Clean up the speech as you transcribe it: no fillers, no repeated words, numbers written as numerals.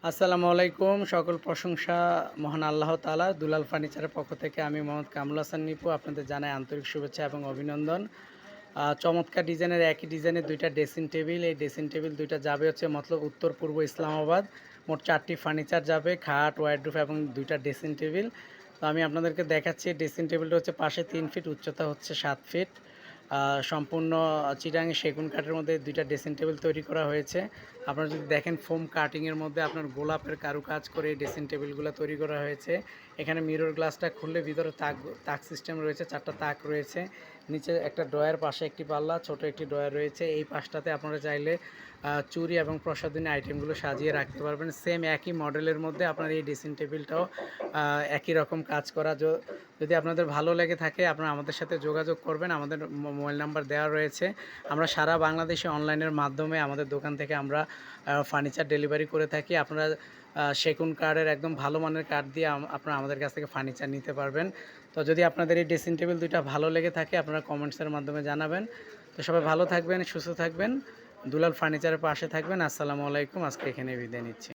আসসালামু আলাইকুম। সকল প্রশংসা মহান আল্লাহ তাআলা। দুলাল ফার্নিচারের পক্ষ থেকে আমি মোহাম্মদ কামরুল হাসান নিপু আপনাদের জানাই আন্তরিক শুভেচ্ছা এবং অভিনন্দন। চমৎকার ডিজাইনের একই ডিজাইনের ২টা ড্রেসিং টেবিল। এই ড্রেসিং টেবিল ২টা যাবে হচ্ছে মতলব উত্তর পূর্ব ইসলামাবাদ। মোট ৪টি ফার্নিচার যাবে, খাট, ওয়ারড্রোব এবং ২টা ড্রেসিং টেবিল। তো আমি আপনাদেরকে দেখাচ্ছি ড্রেসিং টেবিলটা হচ্ছে পাশে ৩ ফিট, উচ্চতা হচ্ছে ৭ ফিট। সম্পূর্ণ চিটাগাং সেগুন কাঠের মধ্যে ২টা ড্রেসিং টেবিল তৈরি করা হয়েছে। আপনারা যদি দেখেন ফোম কাটিংয়ের মধ্যে আপনার গোলাপের কারুকাজ করে এই ড্রেসিং টেবিলগুলো তৈরি করা হয়েছে। এখানে মিরর গ্লাসটা খুললে ভিতরে তাক সিস্টেম রয়েছে, 4টা তাক রয়েছে। নিচে একটা ড্রয়ার, পাশে একটি পাল্লা, ছোট একটি ড্রয়ার রয়েছে। এই পাশটাতে আপনারা চাইলে চুড়ি এবং প্রসাধনী আইটেমগুলো সাজিয়ে রাখতে পারবেন। সেম একই মডেলের মধ্যে আপনার এই ড্রেসিং টেবিলটাও একই রকম কাজ করা। যদি আপনাদের ভালো লেগে থাকে আপনারা আমাদের সাথে যোগাযোগ করবেন। আমাদের মোবাইল নাম্বার দেওয়া রয়েছে। আমরা সারা বাংলাদেশে অনলাইনের মাধ্যমে আমাদের দোকান থেকে আমরা ফার্নিচার ডেলিভারি করে থাকি। আপনারা সেগুন কাঠের একদম ভালো মানের কাঠ দিয়ে আপনারা আমাদের কাছ থেকে ফার্নিচার নিতে পারবেন। তো যদি আপনাদের এই ড্রেসিং টেবিল ২টা ভালো লেগে থাকে আপনারা কমেন্টসের মাধ্যমে জানাবেন। তো সবাই ভালো থাকবেন, সুস্থ থাকবেন, দুলাল ফার্নিচারের পাশে থাকবেন। আসসালামু আলাইকুম। আজকে এখানে বিদায় নিচ্ছি।